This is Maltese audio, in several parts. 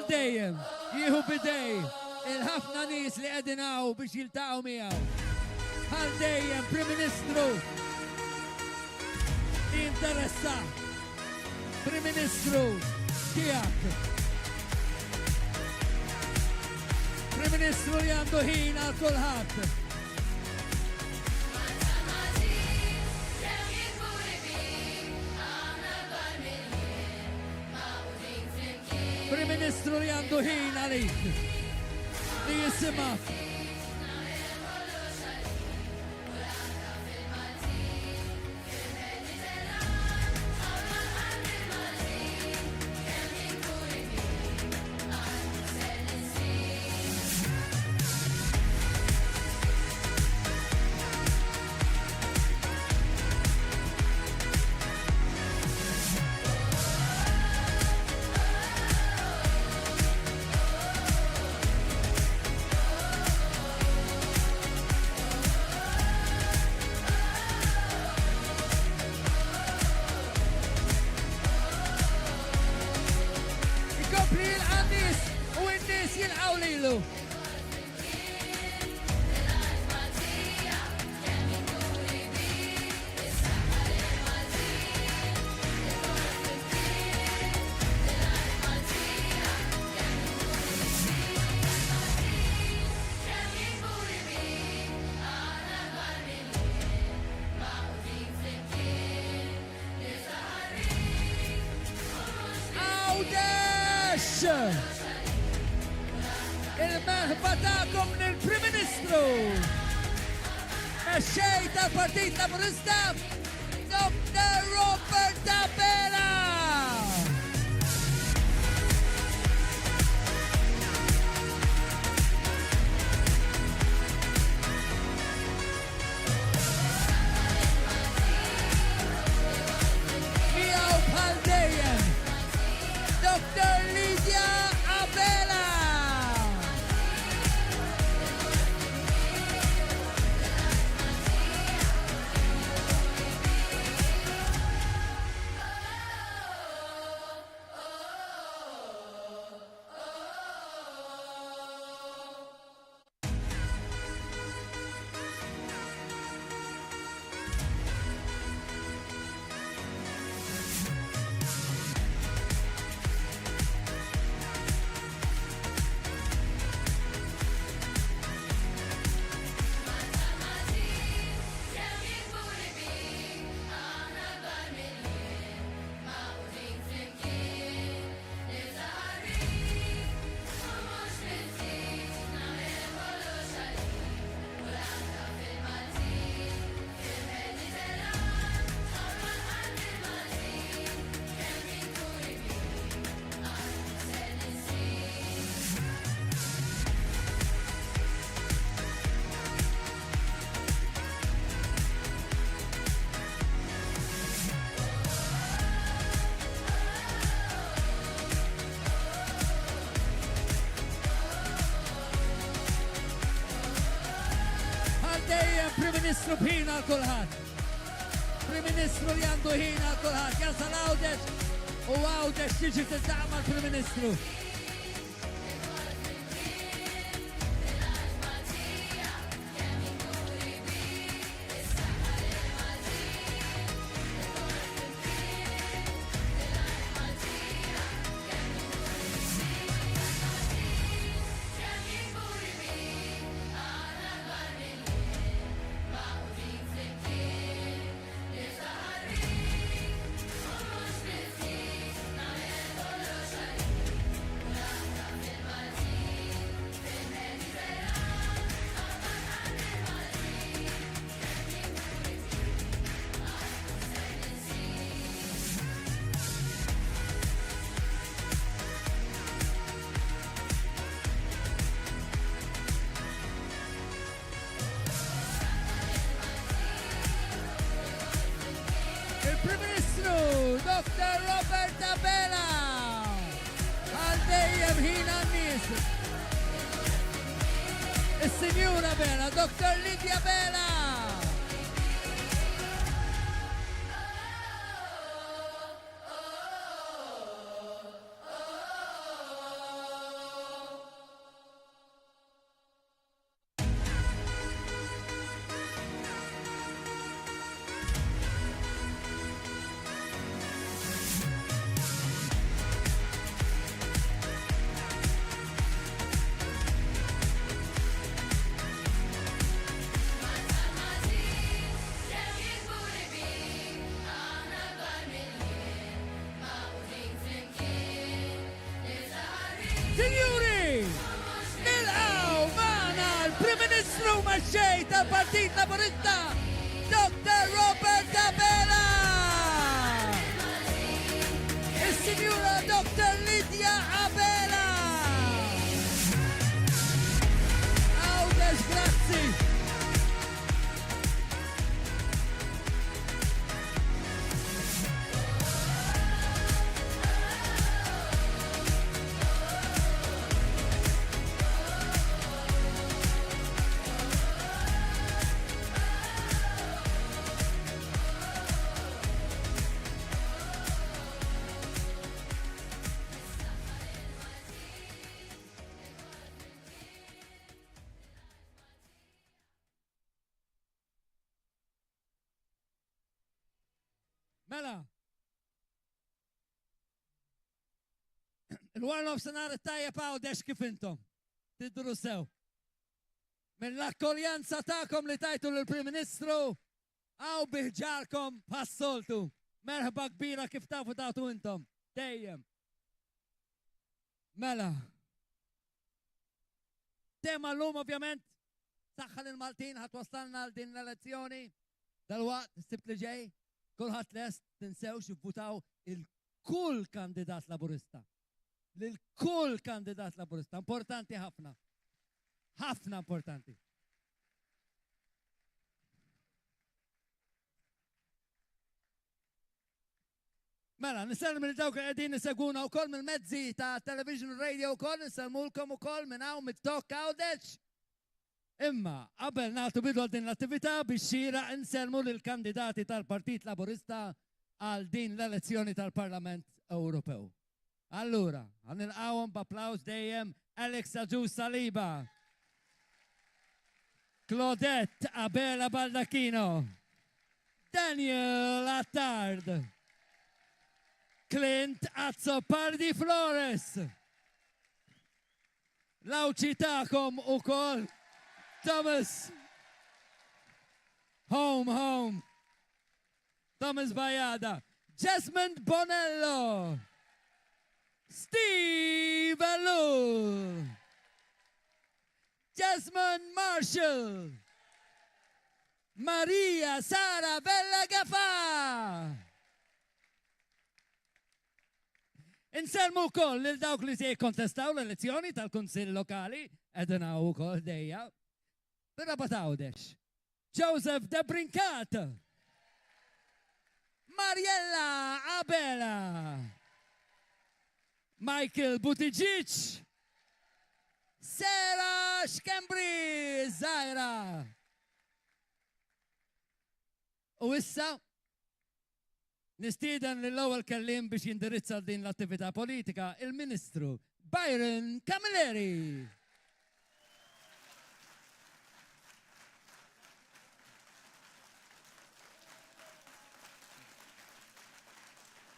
Għal-dejjem, jieħu bidej, il-ħafna nis li għedinaw biex jiltaqaw miegħu. Għal-dejjem, Prim Ministru, interessa, Prim Ministru, tijak. Prim Ministru li għandu ħin għal kulħadd. Prim Ministru li għandu ħin għalik li jisimak. Il-merħba ta'kom lill-Prim Ministru, meċċej tal-Partit Laburista, Dr. Robert Abela. Miegħu bħal dejjem, Dr. Lidia Abela. Prim Ministru ħin għal kulħadd. Prim Ministru li għandu ħin għal kulħadd. Jasal Għawdex u Għawdex tiġi tiltaq mal-Prim Ministru. Prim Ministru Dr. Robert Abela għal dejjem ħin għan-nies. Is-Sinjura Abela, Dr. Lidia Abela. Ministru Maxxej tal-Partit Laburista, Dr. Robert Abela! Is-Sinjura Dr. Lydia Abela! Għawdex, grazzi! Mela, il-War of Senar tajjeb għawdex kif intom, tidru sew. Mill-akkoljanza ta'kom li tajtu l-Prim Ministru, għaw biħġarkom passoltu. Merħba kbira kif tafu tagħtu intom, dejjem. Mela, tema l-lum ovvjament, saħħan il-Maltin ħat wasalna għal din l-elezzjoni, dal-waqt, s-sibt li ġej, kulħadd lest tinsewx jivvutaw il-kull kandidat laburista. Lil-kull kandidat laburista. Importanti ħafna. Ħafna importanti. Mela, nisalmu minn dawk qegħdin niseguna wkoll mill-mezzi ta' television radio wkoll, nisalmulkom ukoll minn hawn mit-tok Għawdex. Imma, qabel nagħtu bidu għal din l-attività biex xira inselmu lill-kandidati tal-Partit Laburista għal din l-elezzjoni tal-Parlament Ewropew. Allura, għanilqawhom b'applaws dejjem Alex Aġus Saliba, Claudette Abela Baldacchino, Daniel Attard, Clint Azzopardi Flores, lawċitakom ukoll Thomas, home, Thomas Bajada, Jasmine Bonello, Steve Alou, Jasmine Marshall, Maria Sara Bella Gaffa. Inselmu wkoll lil dawk li se jikkontestaw l-elezzjoni tal-Kunsill Lokali, edna wkoll dejja. Birrabat Għawdex, Joseph De Brincat, Mariella Abela, Michael Buttigieg, Sarah Xkembri Zajra. U issa, nistieden lill-ewwel kellim biex jindirizza din l-attività politika il-Ministru Byron Camilleri.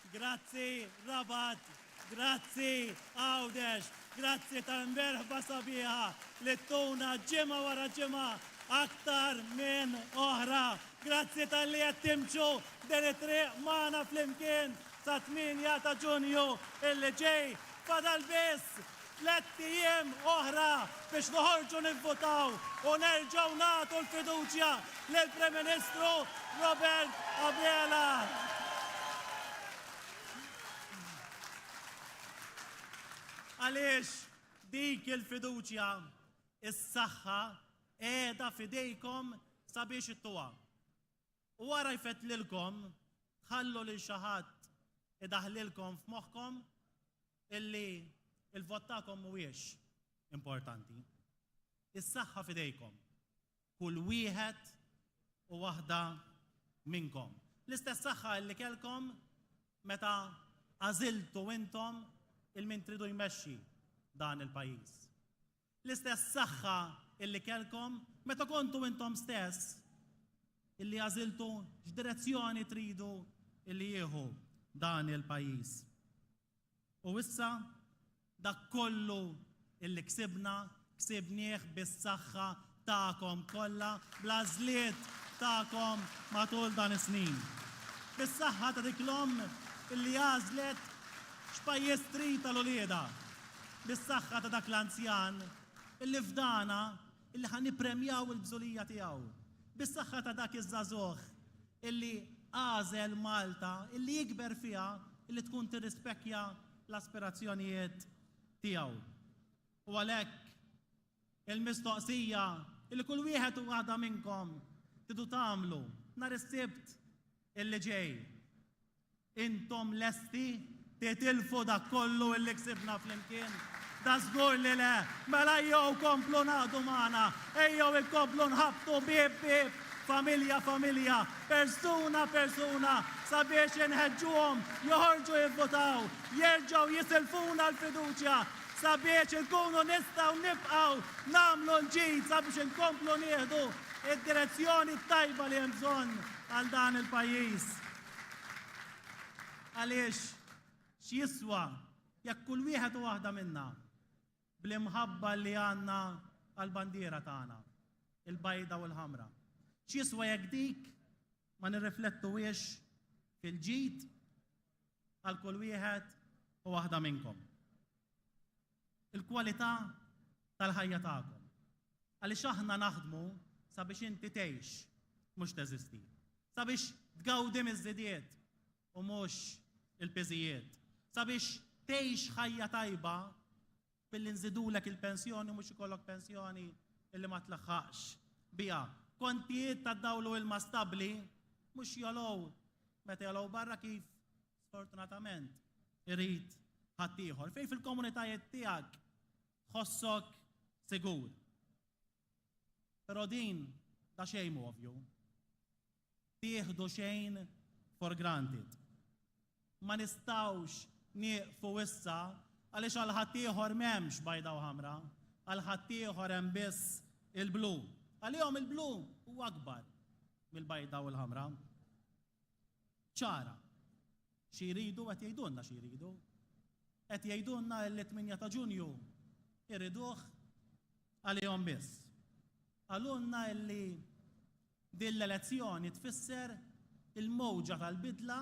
Grazzi Rabat, grazzi Għawdex, grazzi tal-merħba sabiħa li tuna ġimgħa wara ġimgħa aktar minn oħra. Grazzi tal-li qed timxu din it-triq magħna flimkien sa 8 ta' Ġunju illi ġej fadal biss 3 ijiem oħra biex noħorġu nivvotaw u nerġgħu nagħtu l-fiduċja lill-Prim Ministru Robert Abela. Għaliex dik il-fiduċja, is-saħħa qiegħda fidejkom sabiex ittuha. U wara jfettlilkom, ħallu lil xi ħadd idaħlilkom f'moħħkom illi il-vot tagħkom mhuwiex importanti. Is-saħħa fidejkom. Kull wieħed u waħda minnkom. L-istess saħħa li kelkom meta għażiltu intom il-min tridu jmexxi dan il-pajjiż. L-istess saħħa illi kelkom meta kontu intom stess illi għażiltu x'direzzjoni tridu illi jieħu dan il-pajjiż. U issa dak kollu illi ksibnieh bis-saħħa tagħkom kollha bl-għażliet tagħkom matul dan is-snin. Bis-saħħa ta' dik l-omm illi għażlet x'pajjiż trid tal-ulieda. Bis-saħħa ta' dak l-anzjan illi fdana illi ħan nippremjaw il-bżolija tiegħu. Bis-saħħa ta' dak iż-żagħżugħ illi għażel Malta, illi jikber fiha, illi tkun tirrispekkja l-aspirazzjonijiet tiegħu. U għalhekk il-mistoqsija illi kull wieħed u waħda minnkom tidu tagħmlu nhar is-Sibt illi ġej. Intom lesti titilfu dak kollu illi ksibna flimkien? Da żgur li le, mela jew komplu ngħadu magħna, ejjew inkomplu nħabbtu bib, familja, persuna, sabiex inħeġġuhom joħorġu jivvotaw, jerġgħu jisilfuna l-fiduċja, sabiex inkunu nistgħu nibqgħu nagħmlu l-ġid sabiex inkomplu nieħdu id-direzzjoni tajba li hemm bżonn għal dan il-pajjiż. Għaliex x'jiswa jekk kull wieħed u waħda minna bl-imħabba li għandna għall-bandiera tagħna, il-bajda u l-ħamra. X'jiswa jekk dik ma nirriflettuhiex fil-ġid għal kull wieħed u waħda minnkom. Il-kwalità tal-ħajja tagħkom. Għaliex aħna naħdmu sabiex inti tgħix mhux teżisti. Sabiex tgawdi miż-żidiet u mhux il-piżijiet. Sabiex tgħix ħajja tajba billi nżidulek il-pensjoni mhux ikollok pensjoni illi ma tlaħħaqx biha. Kontijiet tad-dawlu ilma stabbli mhux jolgħu meta jolgħu barra kif sfortunatament irid ħaddieħor. Fejn fil-komunitajiet tiegħek tħossok sigur. Però din ta' xejn ovvju. Tieħdu xejn for granted. Ma nistgħux nieqfu issa għaliex għal ħaddieħor m'hemmx bajda u ħamra, għal ħaddieħor hemm biss il-blu. Għalihom il-blu huwa akbar mill-bajda u l-ħamra. ċara. Xi jridu qed jgħidulna xi jridu. Qed jgħidulna l-8 ta' Ġunju irriduh għalihom biss. Għalulna li din l-elezzjoni tfisser il-mowġa tal-bidla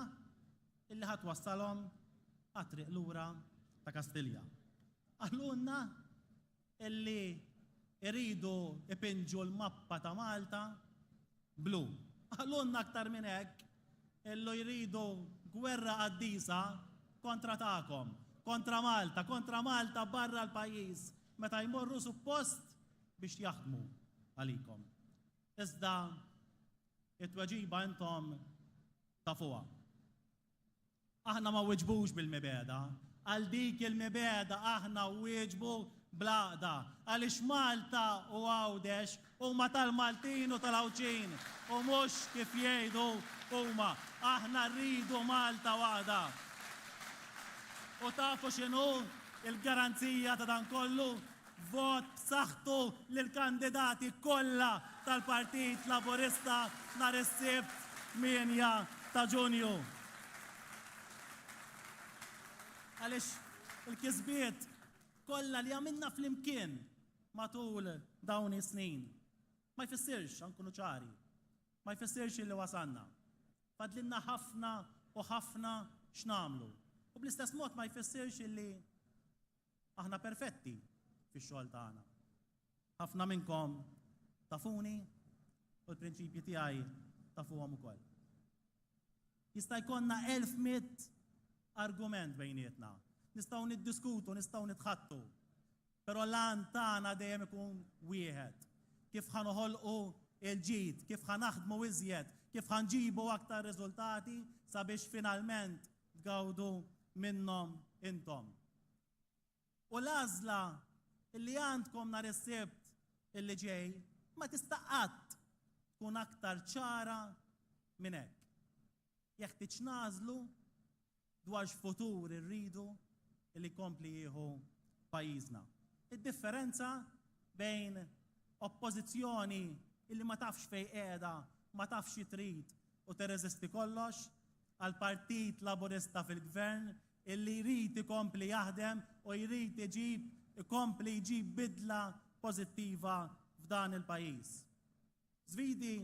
illi ħatwassalhom għat-triq lura ta' Kastilja. Għalulna illi iridu ipinġu l-mappa ta' Malta blu. Għalulna aktar minn hekk illu jridu gwerra qaddisa kontra tagħkom, kontra Malta barra l-pajjiż meta jmorru suppost biex jaħdmu għalikom. Iżda it-tweġiba intom tafuha. Aħna ma weġbux bil-mibeda, għal dik il-mibeda aħna weġbu blaqda, għaliex Malta u Għawdex huma tal-Maltin u tal-Awċin u mhux kif jgħidu huma. Aħna rridu Malta waħda. U tafu x'inhu il-garanzija ta' dan kollu? Vot b'saħħtu lill-kandidati kollha tal-Partit Laburista nhar is-Sibt 8 ta' Ġunju. Għaliex il-kisbiet kollha li għamilna flimkien matul dawn is-snin ma jfissirx ankunu ċari, ma jfissirx li wasanna. Fadlinna ħafna u ħafna x'namlu. U bl-istess mod ma jfissirx li aħna perfetti fix-xogħol tagħna. Ħafna minnkom tafuni u l-prinċipji tiegħi tafuhom ukoll. Jista' jkollna 1100 argument bejnietna. Nistgħu niddiskutu, nistgħu nitħattu. Però l-għan tagħna dejjem ikun wieħed. Kif ħanoħolqu il-ġid, kif ħanaħdmu iżjed, kif ħanġibu aktar riżultati sabiex finalment tgawdu minnhom intom. U l-għażla illi għandkom nhar is-Sibt illi ġej ma tista' qatt tkun aktar ċara minn hekk. Jekk tiċnażlu dwar x'futur irridu illi kompli jieħu pajjiżna. Id-differenza bejn oppożizzjoni illi ma tafx fejn qiegħda, ma tafx xi trid u tirreżisti kollox, għal Partit Laburista fil-Gvern illi jrid ikompli jaħdem u jrid ikompli jġib bidla pożittiva f'dan il-pajjiż. Żvidi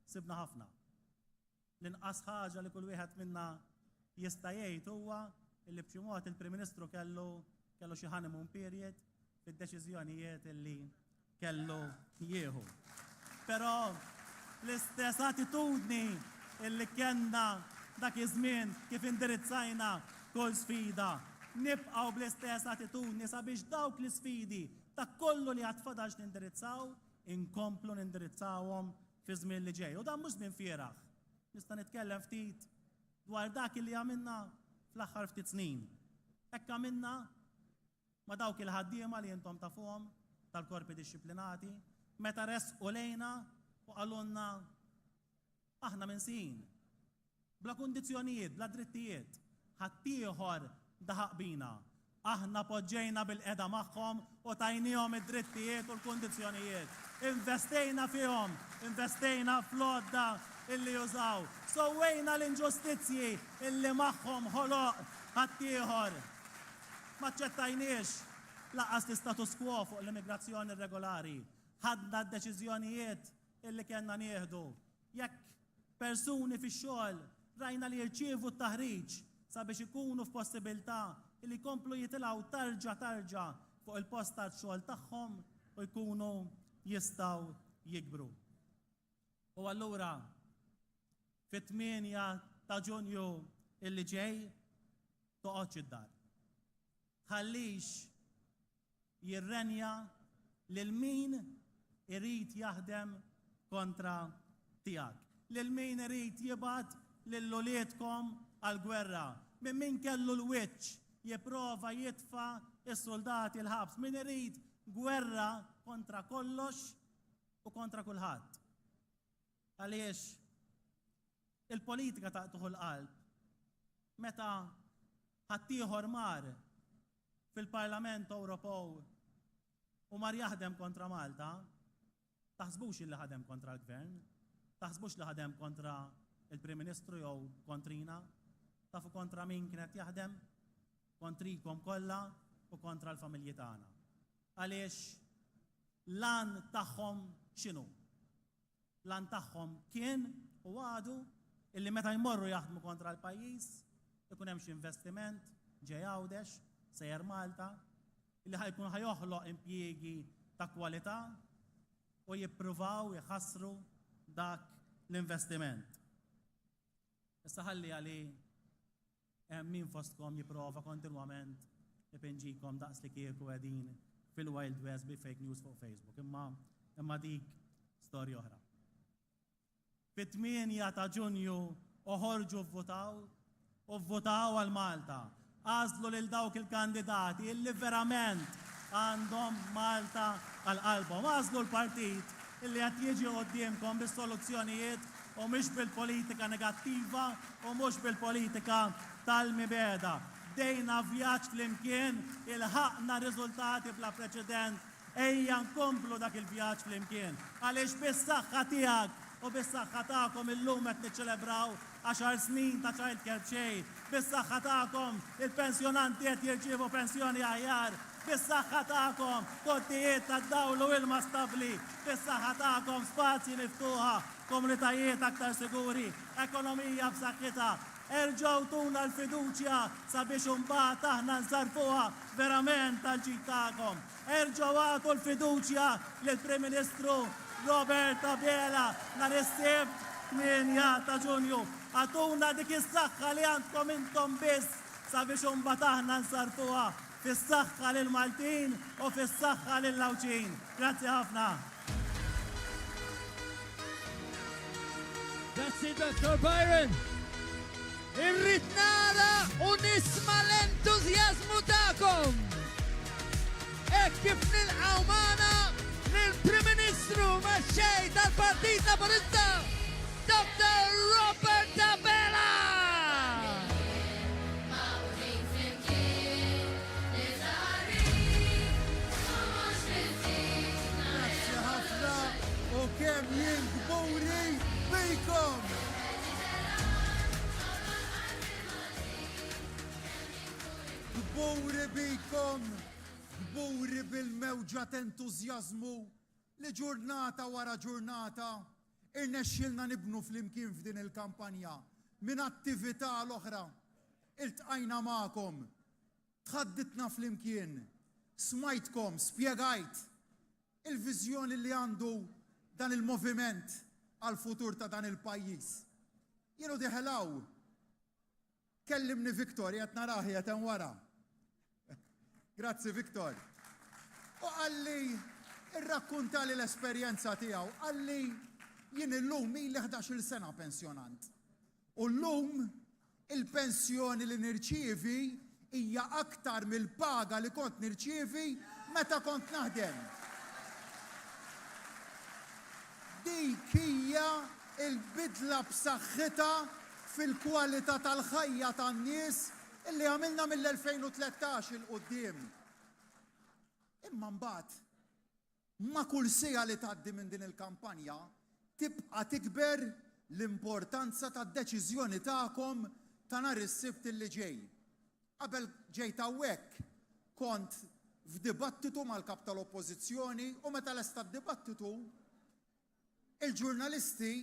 sibna ħafna. L-inqas ħaġa li kull wieħed minna jista' jgħid huwa illi b'xi mod il-Prim Ministru kellu xi honeymoon period fid-deċiżjonijiet illi kellu jieħu. Però l-istess attitudni illi kenna dak iż-żmien kif indirizzajna kull sfida, nibqgħu bl-istess attitudni sabiex dawk l-isfidi ta' kollu li għatfadax nindirizzaw, inkomplu nindirizzawhom fi żmien li ġej. U dan mhux żmien fieraħ. Nista' nitkellem ftit dwar dak li għamilna fl-aħħar ftit snin. Hekk għamilna ma' dawk il-ħaddiema li intom tafuhom tal-korpi dixxiplinati, meta resqu lejna u qalulna aħna minsin, bla kundizzjonijiet, bla drittijiet, ħaddieħor daħaq bina. Aħna poġġejna bil-qeda magħhom u tajnihom id-drittijiet u l-kundizzjonijiet. Investejna fihom, investejna fl-odda illi jużaw. Sowwejna l-inġustizzji illi magħhom ħoloq ħaddieħor. Ma ċċettajniex laqas l-status quo fuq l-immigrazzjoni irregolari. Ħadna d-deċiżjonijiet illi kellna nieħdu. Jekk persuni fix-xogħol rajna li jirċievu t-taħriġ sabiex ikunu f'possibilità li jkomplu jitilgħu tarġa fuq il-post tax-xogħol tagħhom u jkunu jistgħu jikbru. U allura fit-8 ta' Ġunju illi ġej toqgħodx id-dar. Ħallix jirrenja lil min irid jaħdem kontra tiegħek. Lil min irid jibgħat lil uliedkom għall-gwerra. Minn min kellu l-wiċċ jipprova jitfa' is-soldati l-ħabs. Min irid gwerra kontra kollox u kontra kulħadd. Għaliex il-politika taqtuħu l-qalb. Meta ħaddieħor mar fil-Parlament Ewropew u mar jaħdem kontra Malta, taħsbux li ħadem kontra l-gvern, taħsbux li ħadem kontra il-Prim Ministru jew kontrina, tafu kontra min kienet jaħdem? Kontrikom kollha u kontra l-familji tagħna. Għaliex lan tagħhom x'inhu? Lan tagħhom kien u għadu illi meta jmorru jaħdmu kontra l-pajjiż ikun hemm xi investiment ġej Għawdex, sejjer Malta, illi ħajkun ħajoħloq impjiegi ta' kwalità u jippruvaw jħassru dak l-investiment. Issa ħalli għali min fostkom jipprova kontinwament ipinġikom daqs li kieku qegħdin fil-Wild West bi fake news fuq Facebook. Imma dik storja oħra. Fit-8 ta' Ġunju uħorġu vvotaw għal Malta. Għażlu lil dawk il-kandidati illi verament għandhom Malta għal qalbhom. Għażlu l-partit illi qed jiġi qudiemkom bis-soluzzjonijiet u mhux bil-politika negattiva u mhux bil-politika tal-mibeda. Dejna vjaġġ flimkien, ilħaqna riżultati bla preċedent, ejja nkomplu dak il-vjaġġ flimkien. Għaliex bis-saħħa tiegħek u bis-saħħa tagħkom illum qed niċċelebraw 10 snin ta' child care b'xejn. Bis-saħħa tagħkom il-pensjonanti qed jirċievu pensjoni aħjar. Bis-saħħa tagħkom kontijiet tad-dawl u ilma stabbli. Bis-saħħa tagħkom spazji miftuħa, komunitajiet aktar siguri, ekonomija b'saħħitha. Erġgħu tuna l-fiduċja sabiex imbagħad aħna nsarfuha verament tal-ġid tagħkom. Erġgħu għatu l-fiduċja lill-Prim Ministru Roberta Bela nhar is-Sibt 8 ta' Ġunju. Għatuna dik is-saħħa li għandkom intom biss sabiex imbagħad aħna nsarfuha fis-saħħa lil Maltin u fis-saħħa lil Lawċin. Grazzi ħafna. Grazzi Dr. Byron. Irrid nara u nisma l-entużjażmu tagħkom. Hekk kif nilqgħu magħna lill-Prim Ministru mexxej tal-Partit Laburista, Dr. Roberta Bela. Grazzi ħafna u kemm jien gburi bejkom. Gburi bejkom, gburi bil-mewġa ta' entużjażmu li ġurnata wara ġurnata irnexxilna nibnu flimkien f'din il-kampanja minn attività l-oħra. Iltqajna magħkom, tħadditna flimkien, smajtkom, spjegajt il-viżjoni li għandu dan il-moviment għal-futur ta' dan il-pajjiż. Jienu diħelaw, kellimni Viktor, jgħat naraħi jgħat wara. Grazzi Viktor. U għalli, irrakkuntali l-esperjenza tiegħu, għalli jien illum ili 11 sena pensjonant. U llum il-pensjoni li nirċievi hija aktar mill-paga li kont nirċievi meta kont naħdem. Dik hija il-bidla b'saħħitha fil-kwalità tal-ħajja tan-nies illi għamilna mill-2013 il-qudiem. Imma mbagħad ma' kull sija li tgħaddi minn din il-kampanja tibqa' tikber l-importanza tad-deċiżjoni tagħkom ta' nhar is-sibt li ġej. Qabel ġejt hawnhekk kont f'dibattitu mal-kap tal-Oppożizzjoni u meta lesta d-dibattitu il-ġurnalisti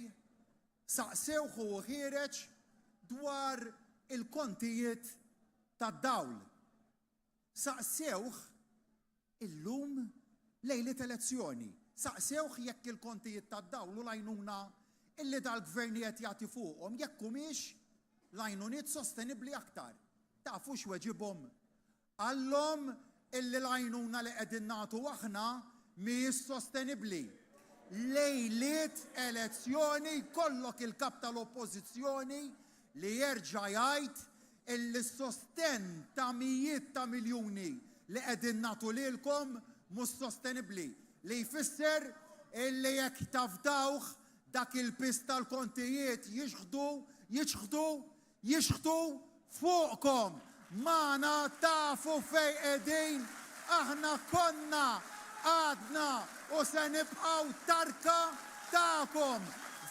saqsewh u ħireġ dwar il-kontijiet tad-dawl. Saqsewh illum lejlet elezzjoni. Saqsewh jekk il-kontijiet tad-dawl u l-għajnuna illi dal-gvernijiet jagħti fuqhom jekk humiex l-għajnuniet sostenibbli aktar. Tafu x'weġibhom? Għallhom illi l-għajnuna li qegħdin nagħtu aħna mhijiex sostenibbli. Lejliet elezzjoni kollok il-kap tal-Oppożizzjoni li jerġa' jgħid illi s-sosten ta' mijiet ta' miljuni li qegħdin nagħtu lilkom mhux sostenibbli. Li jfisser illi jekk tafdawh dak il-pis tal-kontijiet jixħdu fuqkom. Magħna tafu fejn qegħdin aħna konna għadna u se nibqgħu tarka tagħkom.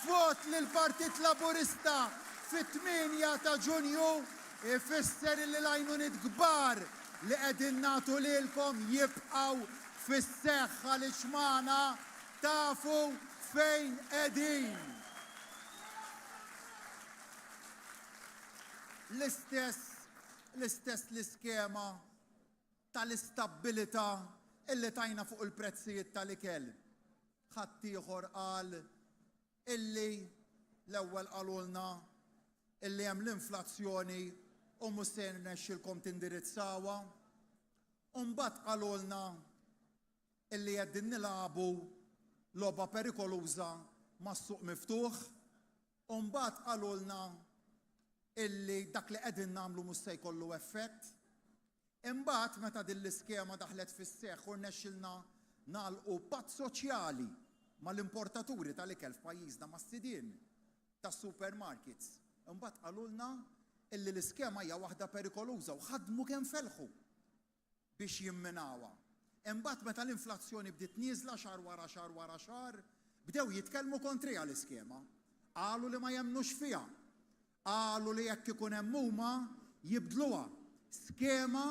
Vot lil Partit Laburista fit-8 ta' Ġunju ifisser li l-għajnuniet kbar li qegħdin nagħtu lilkom jibqgħu fis-seħħ għaliex magħna tafu fejn qegħdin. L-istess l-iskema tal-istabbilità illi tajna fuq il-prezzijiet tal-ikel. Ħadd ieħor qal illi l-ewwel qalulna illi hemm l-inflazzjoni u mhux se jirnexxilkom tindirizzawha. U mbagħad qalulna illi qegħdin nilagħbu logħba perikoluża mas-suq miftuħ. U mbagħad qalulna illi dak li qegħdin nagħmlu mhux se jkollu effett. Imbagħad meta din l-iskema daħlet fis-seħħ u rnexxilna nagħlqu patt soċjali mal-importaturi tal-ikel f'pajjiżna mas-sidien tas-supermarkets. Imbagħad qalulna illi l-iskema hija waħda perikoluża u ħadmu kemm felħu biex jimminawha. Imbagħad meta l-inflazzjoni bdiet nieżla xahar wara xahar wara xahar, bdew jitkellmu kontriha l-iskema. Qalu li ma jemmnux fiha. Qalu li jekk ikun hemm huma jibdluha. Skema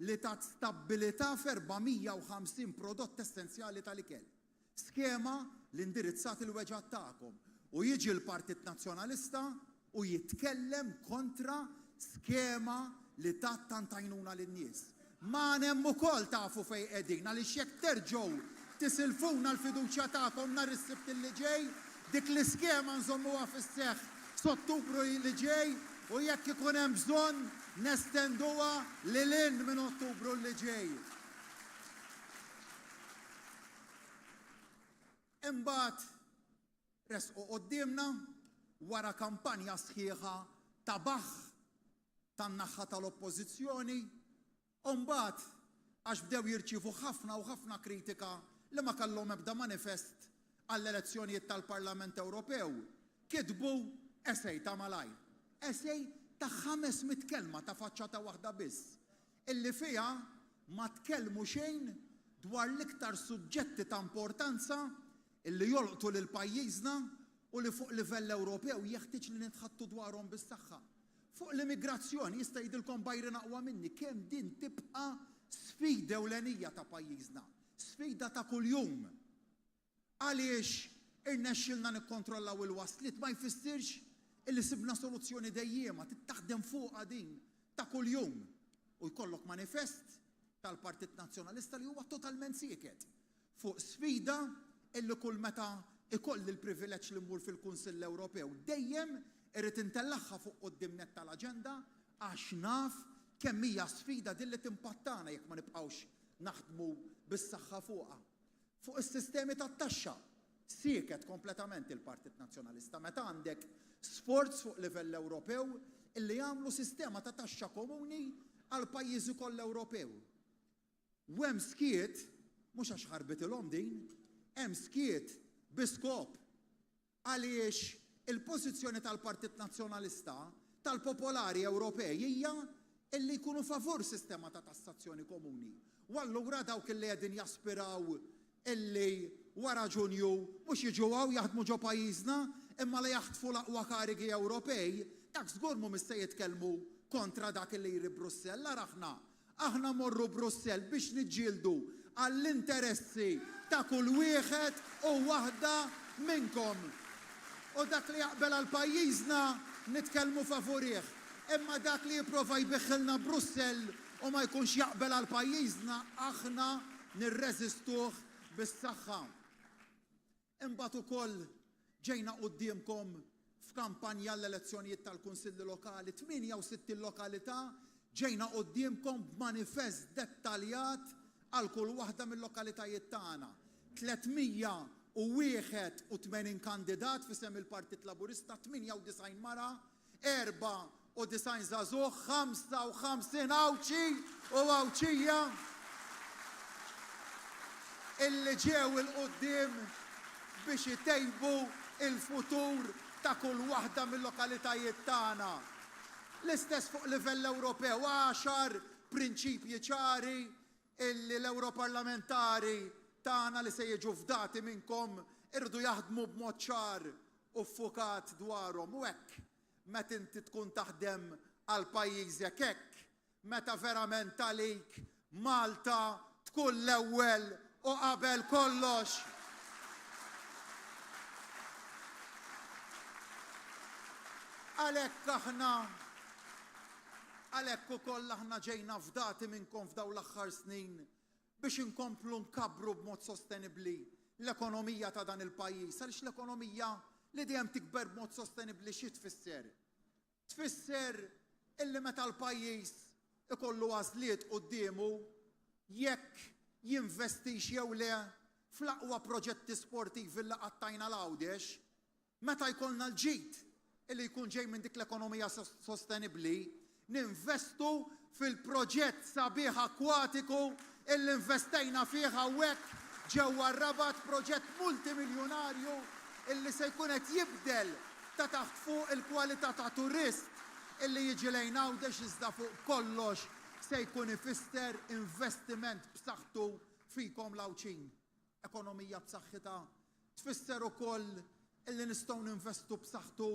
li tat stabbilità f'450 prodott essenzjali tal-ikel. Skema li indirizzat il-weġgħat tagħkom. U jiġi l-Partit Nazzjonalista u jitkellem kontra skema li tat tant għajnuna lin-nies. Ma hemm ukoll tafu fejn qegħdin għaliex jekk terġgħu tisilfuna l-fiduċja tagħkom nhar is-sibt li ġej, dik l-iskema nżommuha fis-seħħ s'Ottubru li ġej u jekk ikun hemm bżonn nestenduha lil hinn minn Ottubru li ġej. Imbagħad resqu qudiemna wara kampanja sħiħa ta' baħħ tan-naħa tal-Oppożizzjoni u mbagħad għax bdew jirċievu ħafna u ħafna kritika li ma kellhom ebda manifest għall-elezzjonijiet tal-Parlament Ewropew, kitbu essej ta' malajr. Essej ta' 500 kelma ta' faċċata waħda biss, illi fiha ma tkellmu xejn dwar l-iktar suġġetti ta' importanza illi jolqtu lil pajjiżna u li fuq livell Ewropew jeħtieġ li nitħattu dwarhom bis-saħħa. Fuq l-immigrazzjoni jista' jgħidilkom bajrin aqwa minni kemm din tibqa' sfida ewlenija ta' pajjiżna, sfida ta' kuljum. Għaliex irnexxilna nikkontrollaw il-waslit ma jfissirx illi sibna soluzzjoni dejjema tittaħdem fuqha din ta' kuljum. U jkollok manifest tal-Partit Nazzjonalista li huwa totalment sieket. fuq sfida illi kull meta ikoll il-privileġġ li mmur fil-Kunsill Ewropew dejjem irid intellaħħa fuq quddiem tal-aġenda għax naf kemm hija sfida din li timpattana jekk ma nibqgħux naħdmu bis-saħħa fuqha. Fuq is-sistemi tat-taxxa sieket kompletament il-Partit Nazzjonalista meta għandek sforz fuq livell Ewropew illi jagħmlu sistema ta' taxxa komuni għal pajjiżi kollha Ewropew. U hemm skiet, mhux għax ħarbitilhom din, hemm skiet biskop għaliex il-pożizzjoni tal-Partit Nazzjonalista tal-Popolari Ewropej hija illi jkunu favur sistema ta' tassazzjoni komuni. U allura dawk illi qegħdin jaspiraw illi wara Ġunju mhux jiġu jaħdmu ġo pajjiżna imma li jaħtfu l-aqwa karigi Ewropej, dak żgur mhumiex se jitkellmu kontra dak illi jri Brussell. Ara aħna morru Brussell biex niġġieldu għall-interessi ta' kull wieħed u waħda minnkom. U dak li jaqbel għal pajjiżna nitkellmu favorih. Imma dak li jipprova jbiħħilna Brussell u ma jkunx jaqbel għal pajjiżna aħna nirreżistuh bis-saħħa. Imbagħad ukoll ġejna qudiemkom f'kampanja l-elezzjonijiet tal-Kunsilli Lokali, 68 lokalità ġejna qudiemkom b'manifest dettaljat għal kull waħda mill-lokalitajiet tagħna. 381 kandidat f'isem il-Partit Laburista, 98 mara, 94 żagħżugħ, 55 awċi u awċija illi ġew il-qoddim biex jtejbu il-futur ta' kull waħda mill-lokalitajiet tagħna. L-istess fuq livell Ewropew 10 prinċipji ċari illi l-Europarlamentari tagħna li se jiġu fdati minnkom irdu jaħdmu b'mod ċar u ffukat dwarhom. U hekk meta inti tkun taħdem għal pajjiżek hekk meta verament għalik Malta tkun l-ewwel u qabel kollox. Għalhekk ukoll aħna ġejna fdati minnkom f'dawn l-aħħar snin biex inkomplu nkabbru b'mod sostenibbli l-ekonomija ta' dan il-pajjiż. Għaliex l-ekonomija li dejjem tikber b'mod sostenibbli xi tfisser? Tfisser illi meta l-pajjiż ikollu għażliet qudiemu jekk jinvestix jew le fl-aqwa proġetti sportivi li qattajna l-Għawdex, meta jkollna l-ġid illi jkun ġej minn dik l-ekonomija sostenibbli, ninvestu fil-proġett sabiħ akwatiku illi investejna fih hawnhekk ġewwa r-Rabat, proġett multimiljonarju illi se jkun qed jibdel ta' taħt fuq il-kwalità ta' turist illi jiġi lejn Għawdex iżda fuq kollox se jkun ifisser investiment b'saħħtu fikom l-Awċin. Ekonomija b'saħħitha tfisser ukoll illi nistgħu ninvestu b'saħħtu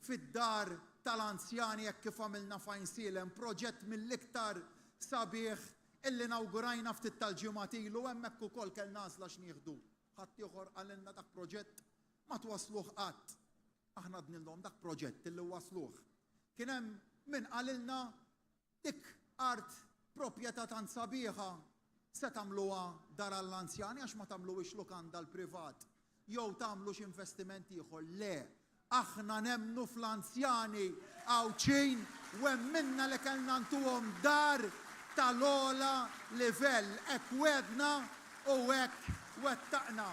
fid-dar tal-anzjani jekk kif għamilna f'Għajnsielem, proġett mill-iktar sabiħ illi nawgurajna ftit tal-ġimgħat ilu hemmhekk ukoll kellna għażla x'nieħdu. Ħadd ieħor qalilna dak proġett ma twasluh qatt. Aħna dnilhom dak proġett illi wasluh. Kien hemm min qalilna dik art proprjetà tant sabiħa se tagħmluha dar għall-anzjani għax ma tagħmluhiex lukanda l-privat jew tagħmlu x'investiment ieħor. Le, aħna nemmnu fl-anzjani Għawċin u hemm minna li kellna ntuhom dar tal-ogħla livell. Hekk wedna u hekk wettaqna.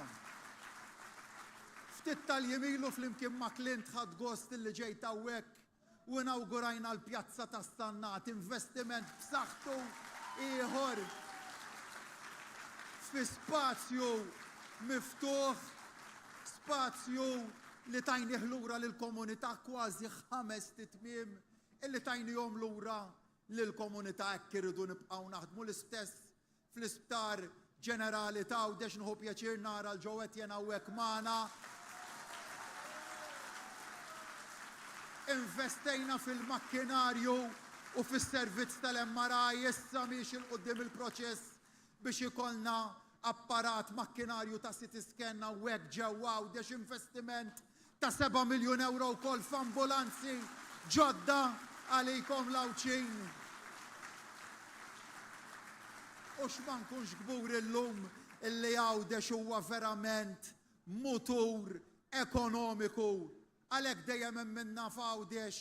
Ftit tal-jimilu flimkien ma' Clint ħadd gost illi ġejt hawnhekk u inawgurajna l-pjazza ta' Stannat, investiment b'saħħtu ieħor fi spazju miftuħ, spazju li tajnih lura lill-komunità kważi 5 titmiem illi tajnihom lura lill-komunità hekk irridu nibqgħu naħdmu l-istess fl-Isptar Ġenerali ta' Għawdex nieħu pjaċir nara l-ġewwet jien hawnhekk magħna. Investejna fil-makkinarju u fis-servizz tal-MRI issa miex il-qudiem il-proċess biex ikollna apparat makkinarju ta' CT scan hawnhekk ġewwa Għawdex, investiment ta' 7 miljun euro wkoll f'ambulanzi ġodda għalikom l-Għawċin. U x'ma nkunx gbur illum illi Għawdex huwa verament mutur ekonomiku. Għalhekk dejjem hemm minna f'Għawdex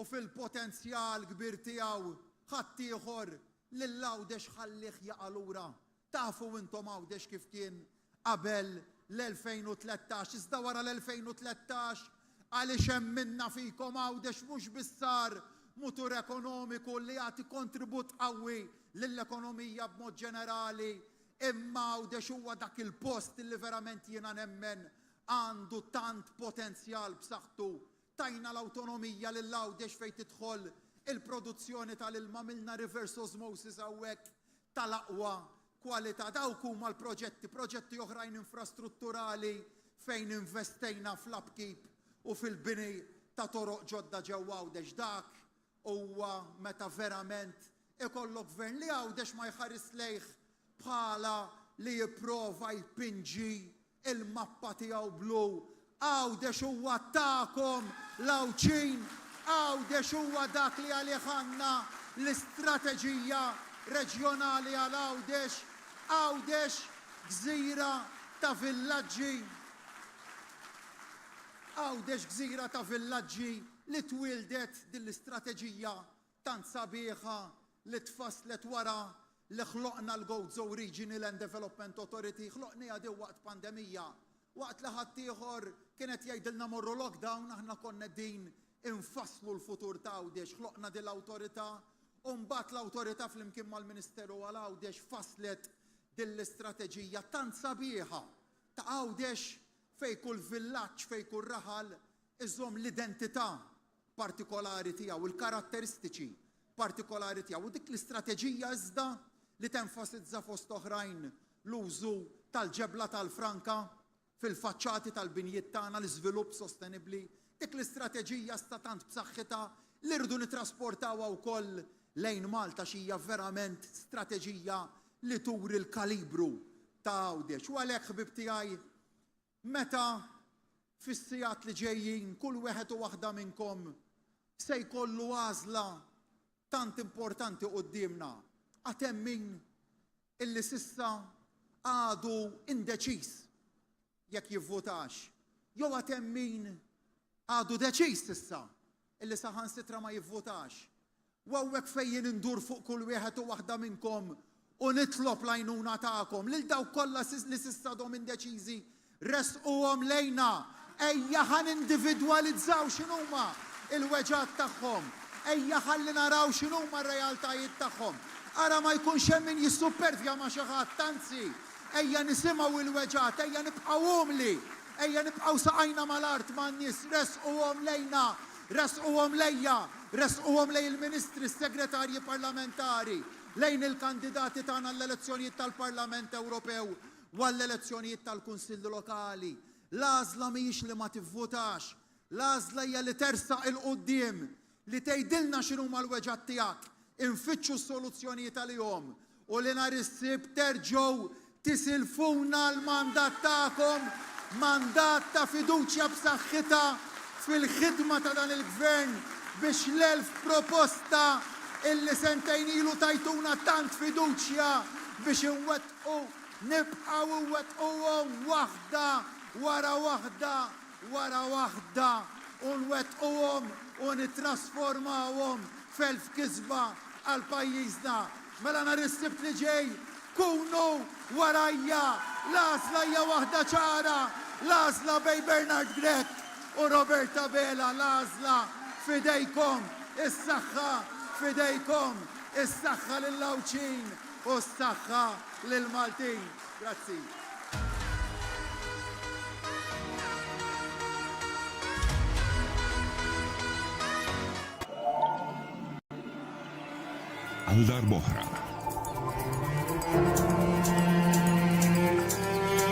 u fil-potenzjal kbir tiegħu ħadd ieħor lil Għawdex ħallih jaqa' lura. Tafu intom Għawdex kif kien qabel l-2013, iżda wara l-2013 għaliex hemm minna fikom Għawdex mhux bissar mutur ekonomiku li jagħti kontribut qawwi lill-ekonomija b'mod ġenerali, imma Għawdex huwa dak il-post li verament jiena nemmen għandu tant potenzjal b'saħħtu. Tajna l-awtonomija lil Għawdex fejn tidħol il-produzzjoni tal-ilma milna reverse osmosis hawnhekk tal-aqwa kwalità. Dawk huma proġetti oħrajn infrastrutturali fejn investejna fl-upkeep u fil-bini ta' toroq ġodda ġewwa Għawdex. Dak huwa meta verament ikollok gvern li Għawdex ma jħares lejh bħala li jipprova jpinġi il-mappa tiegħu blu. Għawdex huwa tagħkom l-Għawċin, Għawdex huwa dak li għalih għandna l-istrateġija reġjonali għal Għawdex. Għawdex gżira ta' villaġġi. Għawdex gżira ta' villaġġi li twildet din l-istrateġija tant sabiħa li tfasslet wara li ħloqna l-Gozo Regional and Development Authority. Ħloqnija di waqt pandemija, waqt li ħadd ieħor kienet jgħidilna morru lockdown, aħna konna din infasslu l-futur ta' Għawdex. Ħloqna din l-awtorità u mbagħad l-awtorità flimkien mal-Ministeru għal Għawdex fasslet din l-istrateġija tant sabiħa ta' Għawdex fejn kull villaġġ, fejn kull raħal iżomm l-identità partikolari tiegħu, il-karatteristiċi partikolari tiegħu. U dik l-istrateġija iżda li tenfasizza fost oħrajn l-użu tal-ġebla tal-franka fil-faċċati tal-binjiet tagħna, l-iżvilupp sostenibbli. Dik l-istrateġija sta tant b'saħħitha li rridu nittrasportawha wkoll lejn Malta xi hija verament strateġija li turi l-kalibru ta' Għawdex. U għalhekk ħbib tiegħi meta fis-sigħat li ġejjin kull wieħed u waħda minnkom se jkollu għażla tant importanti qudiemna. Għad hemm min illi s'issa għadu indeċiż jekk jivvotax. Jew għad hemm min għadu deċiż issa illi saħansitra ma jivvotax. U hawnhekk fejn indur fuq kull wieħed u waħda minnkom u nitlob l-għajnuna tagħkom lil dawk kollha li s'issa dom indeċiżi resquhom lejna. Ejja ħan individwalizzaw x'inhuma il-weġat tagħhom. Ejja ħalli naraw x'inhuma r-realtajiet tagħhom. Ara ma jkunx hemm min jissuppervja ma xi ħadd, anzi, ejja nisimgħu il-weġat, ejja nibqgħu umli, ejja nibqgħu saqajna mal-art man-nies, resquhom lejna, resquhom lejja, resquhom lejn il-Ministri, s-Segretarji Parlamentari, lejn il-kandidati tagħna l-elezzjonijiet tal-Parlament Ewropew u għall-elezzjonijiet tal-Kunsilli Lokali. L-għażla mhijiex li ma tivvotax, l-għażla hija li tersaq il-qudiem, li tgħidilna x'inhuma l-weġat tiegħek, infittxu s-soluzzjonijiet għalihom u li nhar is-sibt terġgħu tisilfuna l-mandat tagħkom, mandat ta' fiduċja b'saħħitha fil-ħidma ta' dan il-gvern biex l-1000 proposta illi sentejn ilu tajtuna tant fiduċja biex inwettqu nibqgħu nwettquhom waħda wara waħda wara waħda u nwettquhom u nittrasformawhom f'elf kisba għal pajjiżna. Mela nhar is-sibt li ġej kunu warajja, l-għażla hija waħda ċara, l-għażla bejn Bernard Grech u Roberta Bela, l-għażla fidejkom, is-saħħa fidejkom, is-saħħa lill-Għawċin u s-saħħa lill-Maltin. Grazzi. Għal darb'oħra.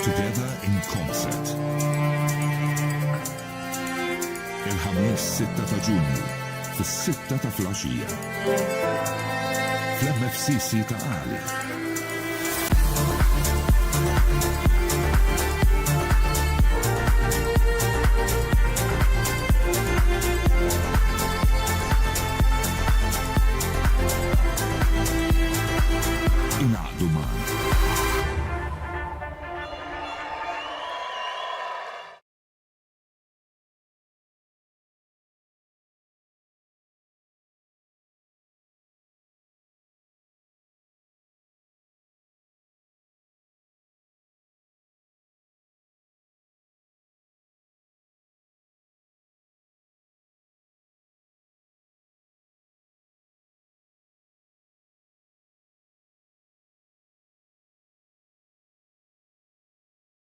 Together in concert. Il-ħamis 6 ta' Ġunju fis-6 ta' filgħaxija. Fl-MFCC ta' Għali.